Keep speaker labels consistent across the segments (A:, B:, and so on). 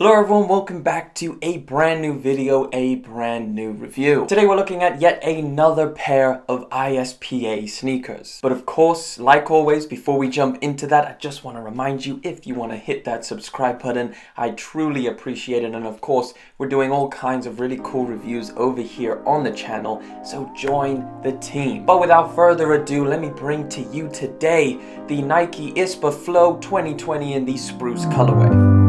A: Hello everyone, welcome back to a brand new video, a brand new review. Today we're looking at yet another pair of ISPA sneakers. But of course, like always, before we jump into that, I just want to remind you, if you want to hit that subscribe button, I truly appreciate it. And of course, we're doing all kinds of really cool reviews over here on the channel, so join the team. But without further ado, let me bring to you today the Nike ISPA Flow 2020 in the spruce colorway.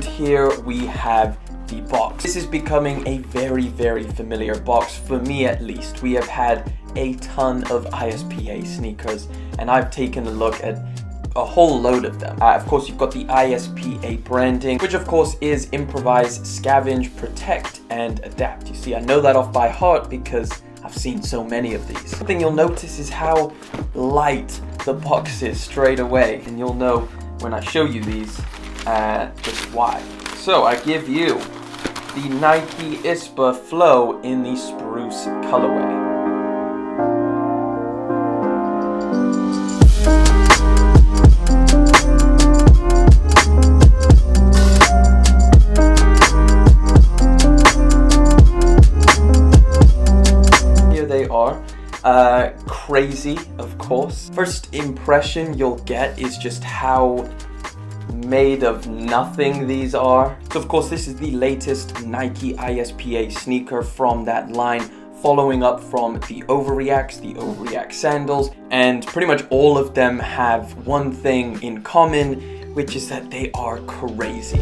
A: Here we have the box. This is becoming a very familiar box, for me at least. We have had a ton of ISPA sneakers and I've taken a look at a whole load of them. Of course, you've got the ISPA branding, which of course is improvise, scavenge, protect, and adapt. You see, I know that off by heart because I've seen so many of these. One thing you'll notice is how light the box is straight away, and you'll know when I show you these just why. So I give you the Nike ISPA Flow in the spruce colorway. Here they are. Crazy, of course. First impression you'll get is just how made of nothing these are. So of course, this is the latest Nike ISPA sneaker from that line, following up from the Overreacts sandals, and pretty much all of them have one thing in common, which is that they are crazy.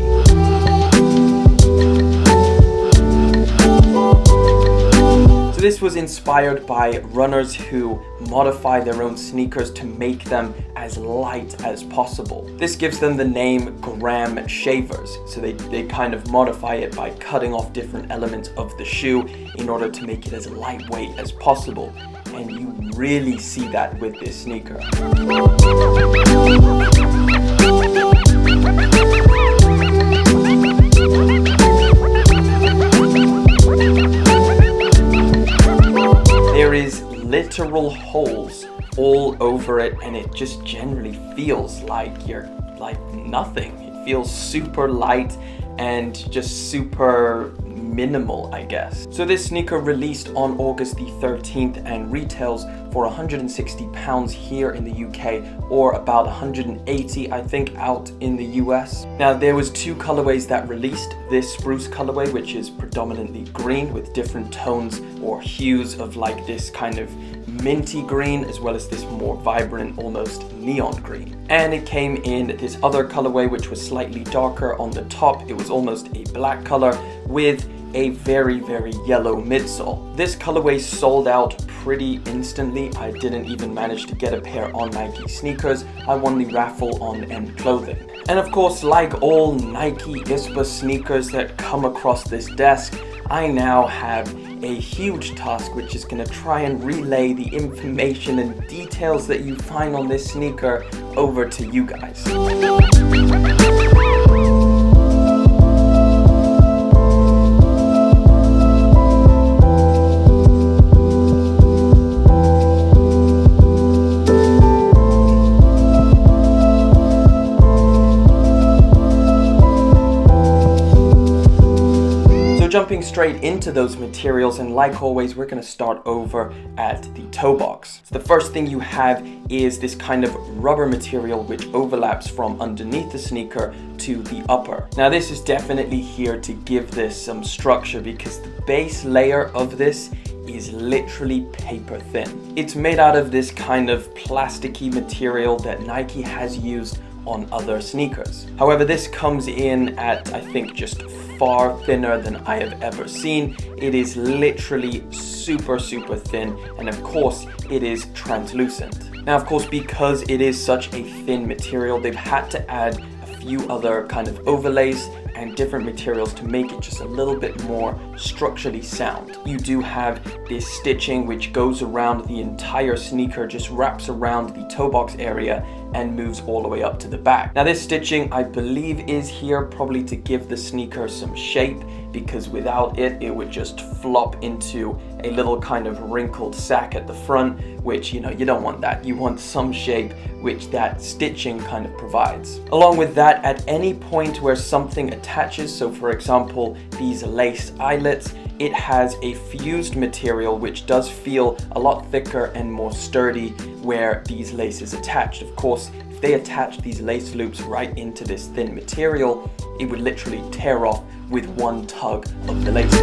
A: So this was inspired by runners who modify their own sneakers to make them as light as possible. This gives them the name Gram Shavers. So they kind of modify it by cutting off different elements of the shoe in order to make it as lightweight as possible. And you really see that with this sneaker. There is literal holes all over it, and it just generally feels like you're like nothing. It feels super light and just super minimal, I guess. So this sneaker released on August the 13th and retails for £160 here in the UK, or about 180 I think out in the US. Now there was two colorways that released. This spruce colorway, which is predominantly green with different tones or hues of like this kind of minty green, as well as this more vibrant, almost neon green. And it came in this other colorway, which was slightly darker on the top. It was almost a black color with a very yellow midsole. This colorway sold out pretty instantly. I didn't even manage to get a pair on Nike sneakers. I won the raffle on End Clothing. And of course, like all Nike ISPA sneakers that come across this desk, I now have a huge task, which is going to try and relay the information and details that you find on this sneaker over to you guys. Jumping straight into those materials, and like always, we're going to start over at the toe box. So the first thing you have is this kind of rubber material which overlaps from underneath the sneaker to the upper. Now this is definitely here to give this some structure, because the base layer of this is literally paper thin. It's made out of this kind of plasticky material that Nike has used on other sneakers. However, this comes in at, I think, just far thinner than I have ever seen. It is literally super thin, and of course it is translucent. Now of course, because it is such a thin material, they've had to add a few other kind of overlays and different materials to make it just a little bit more structurally sound. You do have this stitching which goes around the entire sneaker, just wraps around the toe box area and moves all the way up to the back. Now this stitching, I believe, is here probably to give the sneaker some shape, because without it, it would just flop into a little kind of wrinkled sack at the front, which, you know, you don't want that. You want some shape, which that stitching kind of provides. Along with that, at any point where something attaches, so for example, these lace eyelets, it has a fused material which does feel a lot thicker and more sturdy where these laces attached. Of course, if they attach these lace loops right into this thin material, it would literally tear off with one tug of the laces.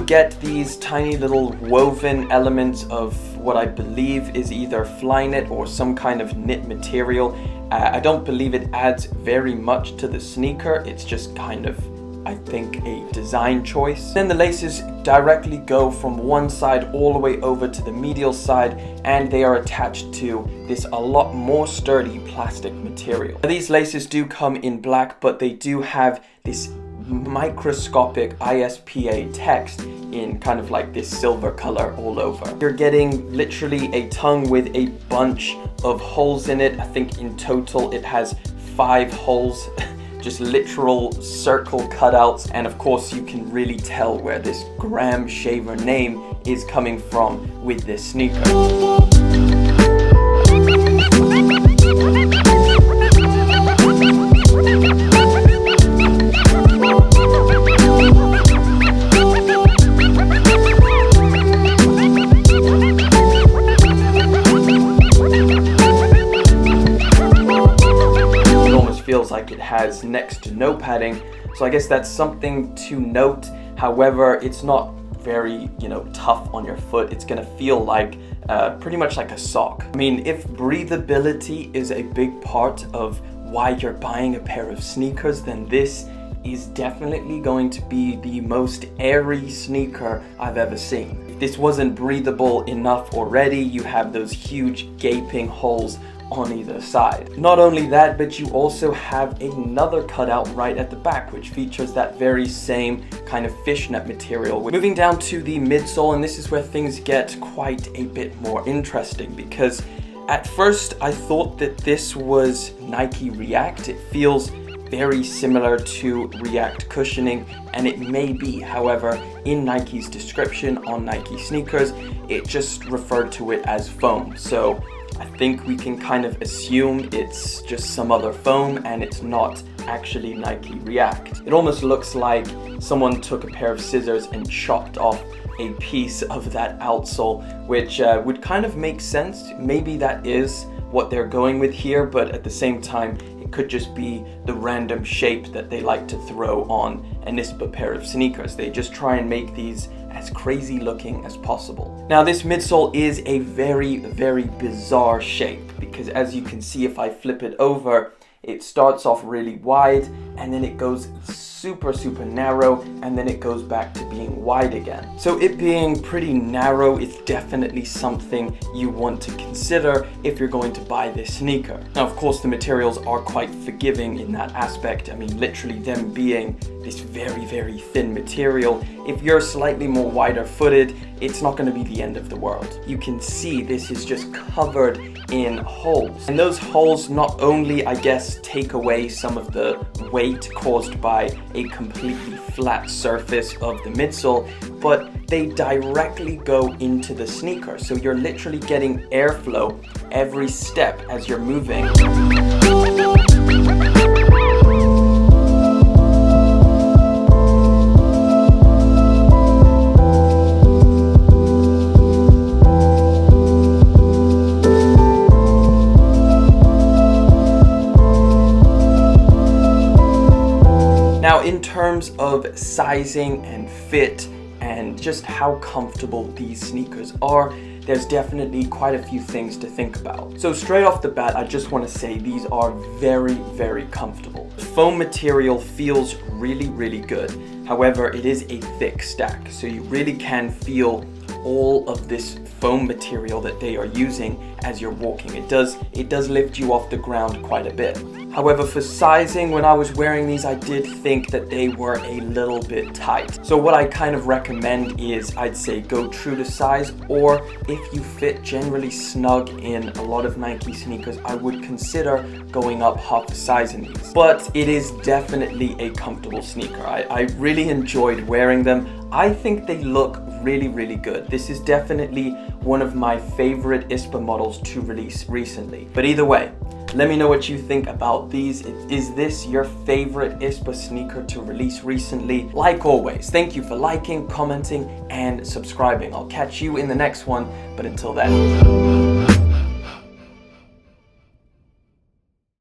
A: Get these tiny little woven elements of what I believe is either Flyknit or some kind of knit material. I don't believe it adds very much to the sneaker. It's just kind of, I think, a design choice. Then the laces directly go from one side all the way over to the medial side, and they are attached to this a lot more sturdy plastic material. Now, these laces do come in black, but they do have this microscopic ISPA text in kind of like this silver color all over. You're getting literally a tongue with a bunch of holes in it. I think in total it has 5 holes, just literal circle cutouts. And of course you can really tell where this Graham Shaver name is coming from with this sneaker. Feels like it has next to no padding, so I guess that's something to note. However, it's not very, tough on your foot. It's gonna feel like pretty much like a sock. I mean, if breathability is a big part of why you're buying a pair of sneakers, then this is definitely going to be the most airy sneaker I've ever seen. If this wasn't breathable enough already, you have those huge gaping holes on either side. Not only that, but you also have another cutout right at the back, which features that very same kind of fishnet material. Moving down to the midsole, and this is where things get quite a bit more interesting, because at first I thought that this was Nike React. It feels very similar to React cushioning, and it may be. However, in Nike's description on Nike sneakers, it just referred to it as foam. So I think we can kind of assume it's just some other foam and it's not actually Nike React. It almost looks like someone took a pair of scissors and chopped off a piece of that outsole, which would kind of make sense. Maybe that is what they're going with here, but at the same time, it could just be the random shape that they like to throw on an ISPA pair of sneakers. They just try and make these as crazy looking as possible. Now this midsole is a very, very bizarre shape, because as you can see, if I flip it over, it starts off really wide and then it goes super narrow, and then it goes back to being wide again. So it being pretty narrow is definitely something you want to consider if you're going to buy this sneaker. Now of course the materials are quite forgiving in that aspect. I mean, literally them being this very, very thin material, if you're slightly more wider footed, it's not going to be the end of the world. You can see this is just covered in holes, and those holes not only, I guess, take away some of the weight caused by a completely flat surface of the midsole, but they directly go into the sneaker. So you're literally getting airflow every step as you're moving. Now, in terms of sizing and fit and just how comfortable these sneakers are, there's definitely quite a few things to think about. So straight off the bat, I just want to say these are very, very comfortable. The foam material feels really, really good. However, it is a thick stack, so you really can feel all of this foam material that they are using as you're walking. It does lift you off the ground quite a bit. However, for sizing, when I was wearing these, I did think that they were a little bit tight. So what I kind of recommend is, I'd say go true to size, or if you fit generally snug in a lot of Nike sneakers, I would consider going up half a size in these. But it is definitely a comfortable sneaker. I really enjoyed wearing them. I think they look really, really good. This is definitely one of my favorite ISPA models to release recently. But either way, let me know what you think about these. Is this your favorite ISPA sneaker to release recently? Like always, thank you for liking, commenting, and subscribing. I'll catch you in the next one, but until then.